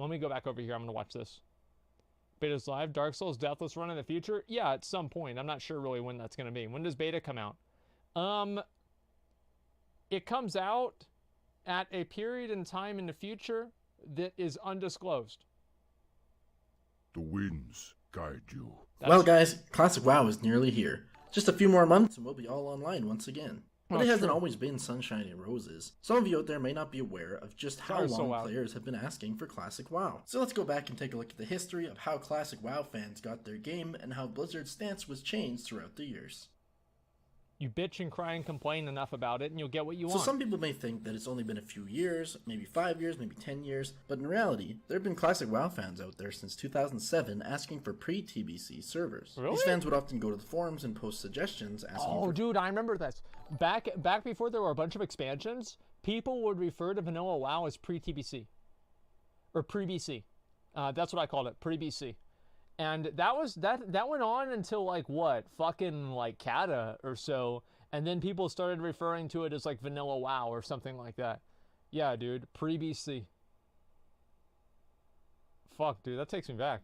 let me go back over here. I'm going to watch this. Beta's live. Dark Souls Deathless run in the future? Yeah, at some point. I'm not sure really when that's going to be. When does beta come out? It comes out at a period in time in the future that is undisclosed. The winds guide you. Well, guys, Classic WoW is nearly here. Just a few more months and we'll be all online once again. But it hasn't always been sunshine and roses. Some of you out there may not be aware of just how long players have been asking for Classic WoW. So let's go back and take a look at the history of how Classic WoW fans got their game and how Blizzard's stance was changed throughout the years. You bitch and cry and complain enough about it and you'll get what you want. So some people may think that it's only been a few years, maybe 5 years, maybe 10 years, but in reality, there have been Classic WoW fans out there since 2007 asking for pre-TBC servers. Really? These fans would often go to the forums and post suggestions asking dude, I remember this. Back before there were a bunch of expansions, people would refer to vanilla WoW as pre-TBC. Or pre-BC. That's what I called it, pre-BC. And that went on until like what, fucking like Kata or so, and then people started referring to it as like vanilla WoW or something like that. Yeah, dude, pre-BC. Fuck, dude, that takes me back.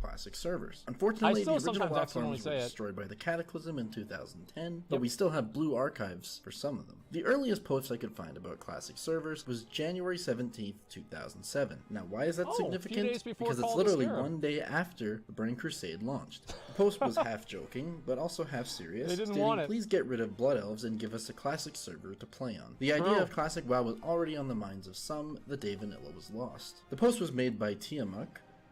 Classic servers. Unfortunately, the original WoW forums were it. destroyed by the Cataclysm in 2010, but we still have blue archives for some of them. The earliest post I could find about classic servers was January 17th, 2007. Now, why is that significant? Because it's literally one day after the Burning Crusade launched. The post was half joking, but also half serious, stating, please get rid of Blood Elves and give us a classic server to play on. The idea of classic WoW was already on the minds of some the day vanilla was lost. The post was made by Tiamat,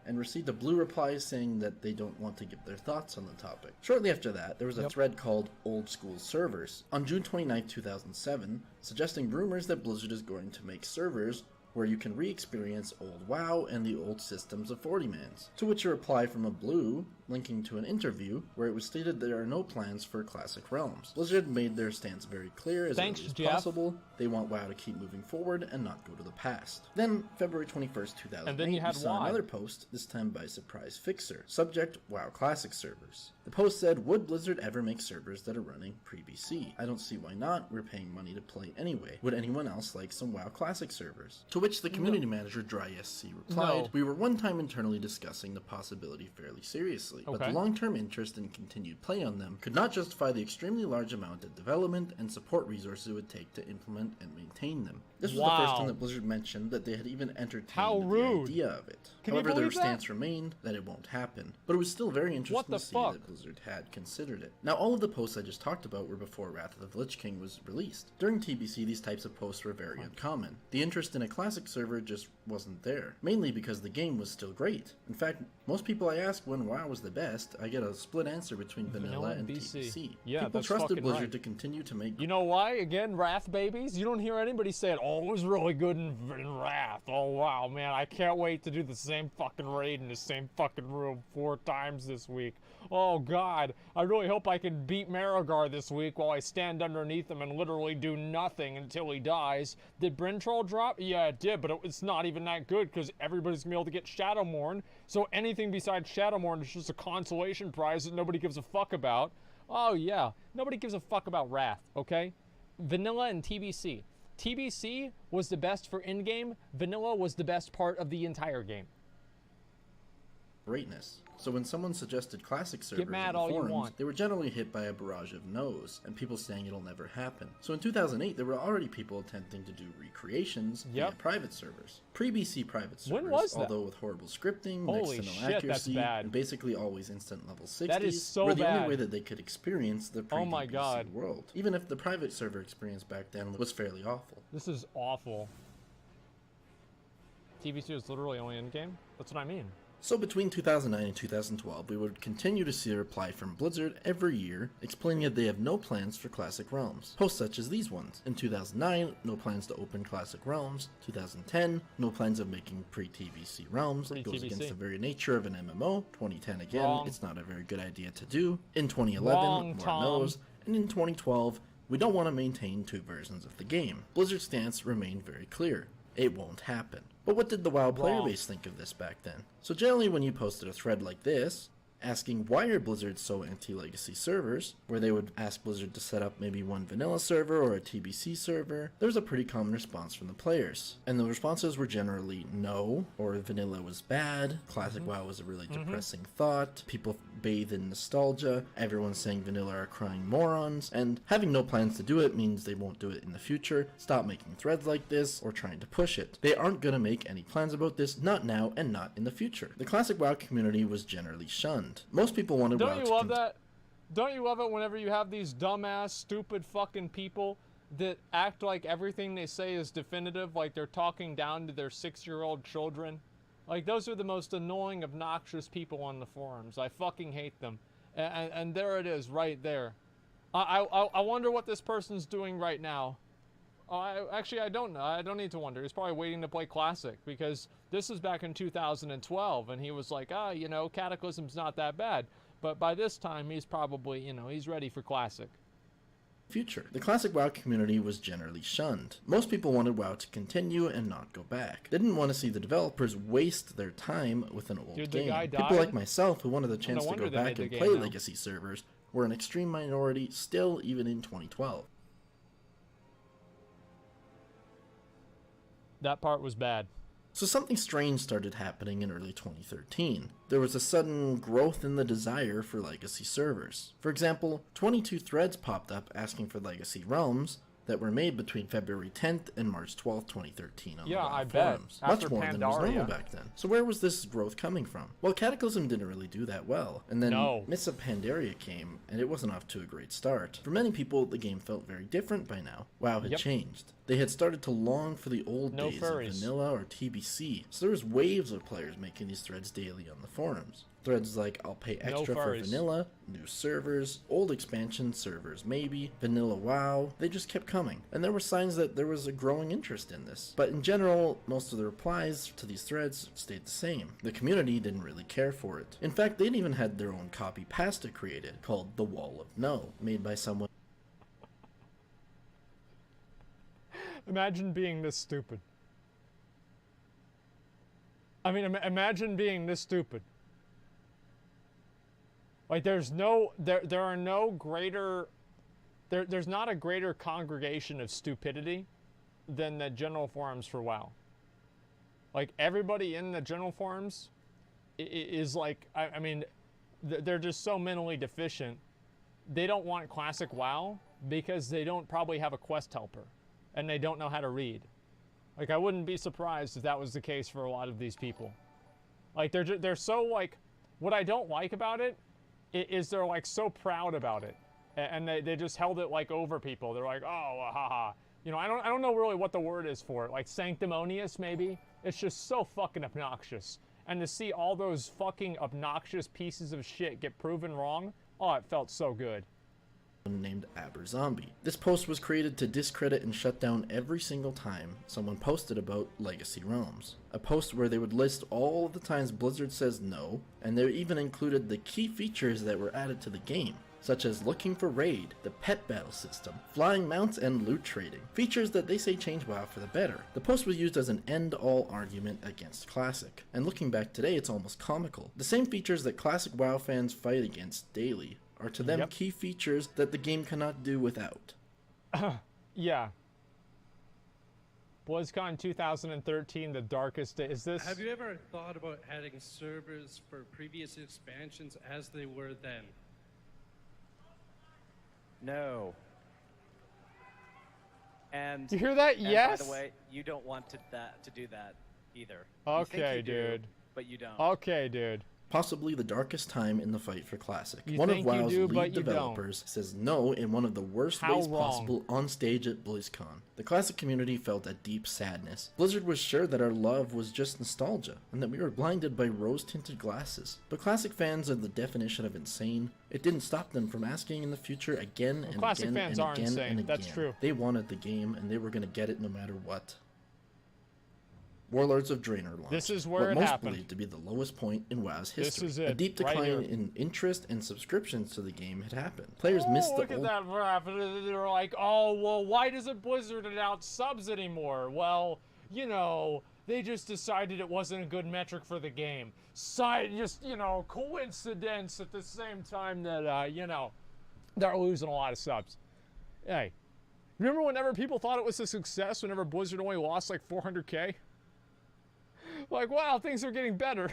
and received a blue reply saying that they don't want to give their thoughts on the topic. Shortly after that, there was a thread called Old School Servers on June 29, 2007, suggesting rumors that Blizzard is going to make servers where you can re-experience old WoW and the old systems of 40-mans. To which a reply from a blue, linking to an interview, where it was stated there are no plans for Classic Realms. Blizzard made their stance very clear as early as possible. They want WoW to keep moving forward and not go to the past. Then, February 21st, 2008, we saw another post, this time by Surprise Fixer. Subject, WoW Classic servers. The post said, would Blizzard ever make servers that are running pre-BC? I don't see why not, we're paying money to play anyway. Would anyone else like some WoW Classic servers? To which the community manager, DrySC, replied, we were one time internally discussing the possibility fairly seriously, but the long-term interest and continued play on them could not justify the extremely large amount of development and support resources it would take to implement and maintain them. This was the first time that Blizzard mentioned that they had even entertained the idea of it. However, their stance remained that it won't happen, but it was still very interesting to see that Blizzard had considered it. Now, all of the posts I just talked about were before Wrath of the Lich King was released. During TBC, these types of posts were very uncommon. The interest in a classic server just wasn't there, mainly because the game was still great. In fact, most people I ask when WoW was the best, I get a split answer between vanilla and TBC. Yeah, people trusted Blizzard to continue to make... You know why? Again, Wrath babies? You don't hear anybody say it, oh, it was really good in Wrath. Oh, wow, man, I can't wait to do the same fucking raid in the same fucking room 4 times this week. Oh, God, I really hope I can beat Marigar this week while I stand underneath him and literally do nothing until he dies. Did Brintroll drop? Yeah, it did, but it's not even that good because everybody's gonna be able to get Shadowmourne, so anything besides Shadowmourne is just a consolation prize that nobody gives a fuck about. Oh, yeah, nobody gives a fuck about Wrath, okay? Vanilla and TBC. TBC was the best for in-game. Vanilla was the best part of the entire game. Greatness. So when someone suggested classic servers on the forums, they were generally hit by a barrage of no's, and people saying it'll never happen. So in 2008, there were already people attempting to do recreations via private servers. Pre-BC private servers, although with horrible scripting, next to no accuracy, and basically always instant level 60s, were the only way that they could experience the pre-BC world. Even if the private server experience back then was fairly awful. This is awful. TBC was literally only in-game? That's what I mean. So between 2009 and 2012, we would continue to see a reply from Blizzard every year explaining that they have no plans for Classic Realms. Posts such as these ones. In 2009, no plans to open Classic Realms. 2010, no plans of making pre-TBC realms. It goes against the very nature of an MMO. 2010 again, it's not a very good idea to do. In 2011, more no's. And in 2012, we don't want to maintain 2 versions of the game. Blizzard's stance remained very clear. It won't happen. But what did the WoW player base think of this back then? So generally when you posted a thread like this, asking why are Blizzard so anti-legacy servers, where they would ask Blizzard to set up maybe one vanilla server or a TBC server. There was a pretty common response from the players, and the responses were generally no, or vanilla was bad, classic WoW was a really depressing thought, people bathe in nostalgia, everyone's saying vanilla are crying morons, and having no plans to do it means they won't do it in the future, stop making threads like this, or trying to push it. They aren't gonna make any plans about this, not now and not in the future. The classic WoW community was generally shunned. Most people wanted WoW to Don't you love that? Don't you love it whenever you have these dumbass, stupid fucking people that act like everything they say is definitive, like they're talking down to their 6-year-old children? Like, those are the most annoying, obnoxious people on the forums. I fucking hate them. And there it is, right there. I wonder what this person's doing right now. Actually, I don't know. I don't need to wonder. He's probably waiting to play Classic, because this was back in 2012, and he was like, you know, Cataclysm's not that bad. But by this time, he's probably, you know, he's ready for Classic. Future. The classic WoW community was generally shunned. Most people wanted WoW to continue and not go back. They didn't want to see the developers waste their time with an old game. People like myself who wanted the chance to go back and play legacy servers were an extreme minority still even in 2012. That part was bad. So something strange started happening in early 2013. There was a sudden growth in the desire for legacy servers. For example, 22 threads popped up asking for legacy realms that were made between February 10th and March 12th, 2013 on the WoW forums. Much more than was normal back then. So where was this growth coming from? Well, Cataclysm didn't really do that well, and then Mists of Pandaria came, and it wasn't off to a great start. For many people, the game felt very different by now. WoW had changed. They had started to long for the old days of vanilla or TBC, so there was waves of players making these threads daily on the forums. Threads like, I'll pay extra for vanilla, new servers, old expansion servers maybe, vanilla WoW, they just kept coming. And there were signs that there was a growing interest in this. But in general, most of the replies to these threads stayed the same. The community didn't really care for it. In fact, they'd even had their own copy pasta created, called The Wall of No, made by someone. Imagine being this stupid. I mean, imagine being this stupid. Like, there's not a greater congregation of stupidity than the general forums for WoW. Like, everybody in the general forums is like, I mean, they're just so mentally deficient. They don't want classic WoW because they don't probably have a quest helper and they don't know how to read. Like, I wouldn't be surprised if that was the case for a lot of these people. Like, they're so, like, what I don't like about it is they're like so proud about it, and they just held it like over people. They're like, oh, haha. You know, I don't know really what the word is for it. Like sanctimonious, maybe. It's just so fucking obnoxious. And to see all those fucking obnoxious pieces of shit get proven wrong, oh, it felt so good. Named AberZombie. This post was created to discredit and shut down every single time someone posted about Legacy Realms. A post where they would list all of the times Blizzard says no, and they even included the key features that were added to the game, such as looking for raid, the pet battle system, flying mounts, and loot trading. Features that they say change WoW for the better. The post was used as an end-all argument against Classic, and looking back today it's almost comical. The same features that Classic WoW fans fight against daily are to them key features that the game cannot do without. Yeah. BlizzCon 2013, the darkest day. Is this... Have you ever thought about adding servers for previous expansions as they were then? No. And you hear that? Yes. By the way, you don't want to do that either. Okay, dude. But you don't. Okay, dude. Possibly the darkest time in the fight for Classic. You one of think WoW's you do, lead developers says no in one of the worst ways possible on stage at BlizzCon. The Classic community felt a deep sadness. Blizzard was sure that our love was just nostalgia, and that we were blinded by rose-tinted glasses. But Classic fans are the definition of insane. It didn't stop them from asking in the future again and Classic again fans and are again insane. and again. That's true. They wanted the game, and they were going to get it no matter what. Warlords of Draenor launched. This is where it most happened. believed to be the lowest point in WoW's history. This is it. A deep Right decline here. in interest and subscriptions to the game had happened. Players missed the look at old... that rap. They're like, oh, well, why doesn't Blizzard announce subs anymore? Well, you know, They just decided it wasn't a good metric for the game. Just, you know, coincidence at the same time that, you know, they're losing a lot of subs. Hey, remember whenever people thought it was a success, whenever Blizzard only lost like 400K? Like, wow, things are getting better.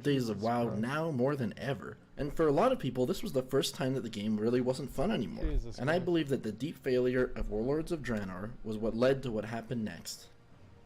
Days of WoW now more than ever. And for a lot of people, this was the first time that the game really wasn't fun anymore. And I believe that the deep failure of Warlords of Draenor was what led to what happened next.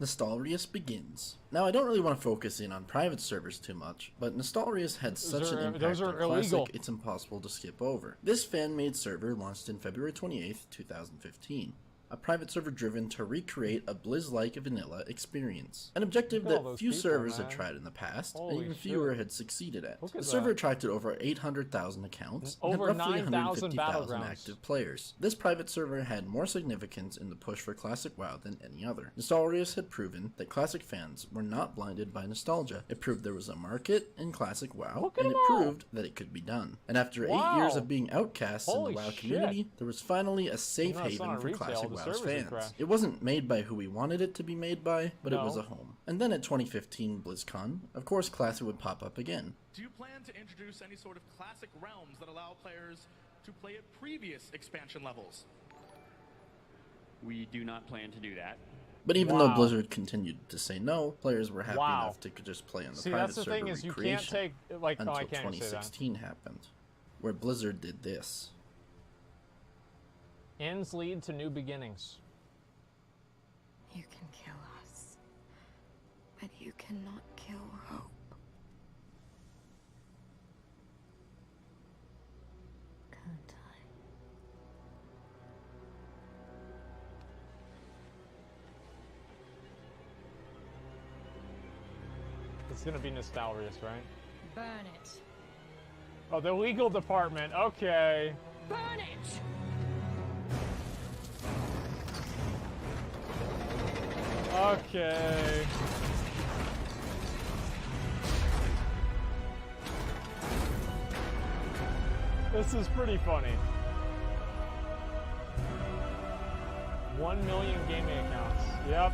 Nostalrius begins. Now, I don't really want to focus in on private servers too much, but Nostalrius had such an impact on Classic, it's impossible to skip over. This fan-made server launched in February 28th, 2015. A private server driven to recreate a Blizz-like vanilla experience. An objective that few servers had tried in the past, and even fewer had succeeded at. The server attracted over 800,000 accounts, and had roughly 150,000 active players. This private server had more significance in the push for Classic WoW than any other. Nostalrius had proven that Classic fans were not blinded by nostalgia. It proved there was a market in Classic WoW, and it proved that it could be done. And after 8 years of being outcasts in the WoW community, there was finally a safe haven for Classic WoW's fans. It wasn't made by who we wanted it to be made by, but it was a home. And then at 2015 BlizzCon, of course Classic would pop up again. Do you plan to introduce any sort of Classic realms that allow players to play at previous expansion levels? We do not plan to do that. But even though Blizzard continued to say no, players were happy enough to just play on the private server recreation you can't take, like, until 2016 happened, where Blizzard did this. Ends lead to new beginnings. You can kill us, but you cannot kill hope. Can't I? It's gonna be Nostalrius, right? Burn it. Oh, the legal department. Okay. Burn it! Okay. This is pretty funny. 1 million gaming accounts. Yep.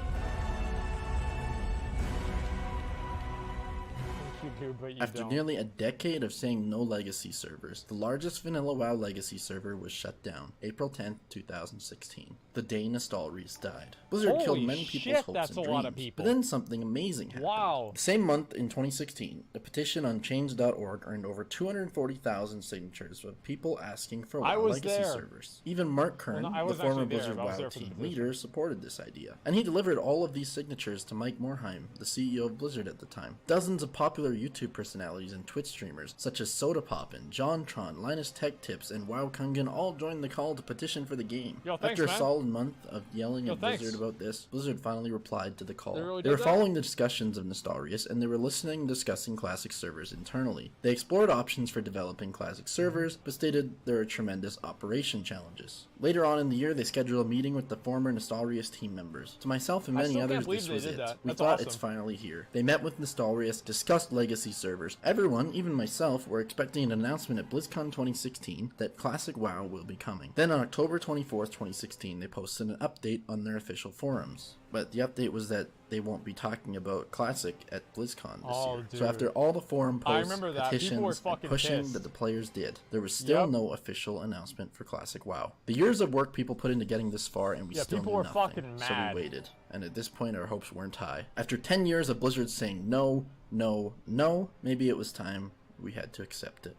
You do, but you After don't. nearly a decade of saying no legacy servers, the largest vanilla WoW legacy server was shut down, April 10th, 2016. The day Nostalrius died. Blizzard killed many people's hopes and dreams, but then something amazing happened. Wow. The same month in 2016, a petition on change.org earned over 240,000 signatures of people asking for WoW legacy servers. Even Mark Kern, the former Blizzard WoW team leader, supported this idea. And he delivered all of these signatures to Mike Morhaime, the CEO of Blizzard at the time. Dozens of popular YouTube personalities and Twitch streamers, such as SodaPoppin, JonTron, Linus Tech Tips, and WoWKungen all joined the call to petition for the game. After a solid month of yelling at Blizzard about this, Blizzard finally replied to the call. They were following the discussions of Nostalrius, and they were listening and discussing Classic servers internally. They explored options for developing Classic servers, but stated there are tremendous operation challenges. Later on in the year, they scheduled a meeting with the former Nostalrius team members. To myself and many others, this was it. We thought it's finally here. They met with Nostalrius, discussed legacy servers. Everyone, even myself, were expecting an announcement at BlizzCon 2016 that Classic WoW will be coming. Then on October 24th, 2016, they posted an update on their official forums. But the update was that they won't be talking about Classic at BlizzCon this year. Dude. So after all the forum posts, petitions, and pushing that the players did, there was still no official announcement for Classic WoW. The years of work people put into getting this far, and we still knew nothing. So we waited. And at this point, our hopes weren't high. After 10 years of Blizzard saying no, no, no, maybe it was time we had to accept it.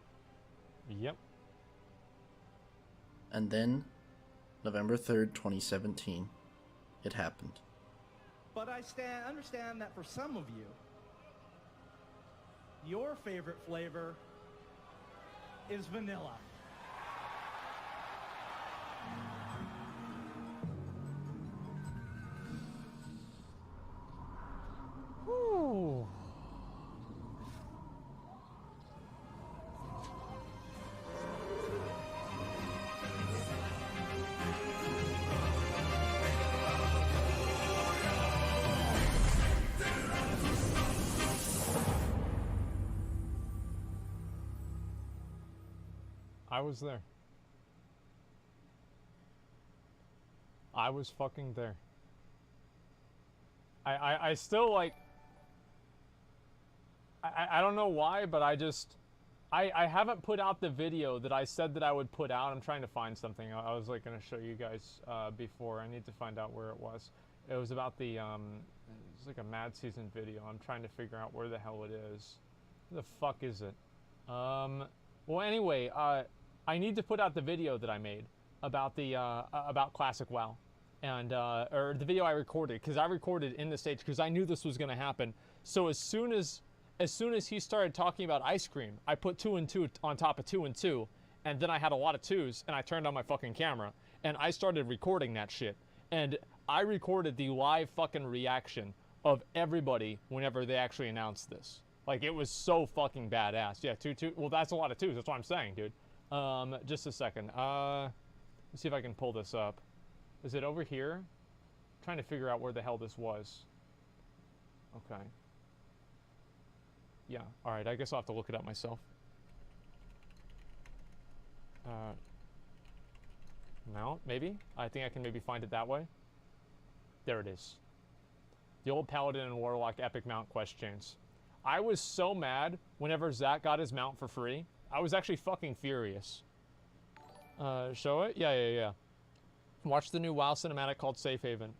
Yep. And then, November 3rd, 2017, it happened. But I understand that for some of you, your favorite flavor is vanilla. Whew. I was there. I was fucking there. I still, like... I don't know why, but I haven't put out the video that I said that I would put out. I'm trying to find something. I was, like, going to show you guys before. I need to find out where it was. It was about the, it's like a Mad Season video. I'm trying to figure out where the hell it is. Where the fuck is it? Well, anyway, I need to put out the video that I made about the, about Classic WoW. And, or the video I recorded, because I recorded in the stage, because I knew this was going to happen. So as soon as he started talking about ice cream, I put 2 and 2 on top of 2 and 2, and then I had a lot of 2s, and I turned on my fucking camera, and I started recording that shit. And I recorded the live fucking reaction of everybody whenever they actually announced this. Like, it was so fucking badass. Yeah, 2. Well, that's a lot of 2s. That's what I'm saying, dude. Just a second. Let's see if I can pull this up. Is it over here? I'm trying to figure out where the hell this was. Okay. Yeah, alright, I guess I'll have to look it up myself. Mount, maybe? I think I can maybe find it that way. There it is. The old Paladin and Warlock epic mount quest chains. I was so mad whenever Zach got his mount for free. I was actually fucking furious. Show it? Yeah. Watch the new WoW cinematic called Safe Haven.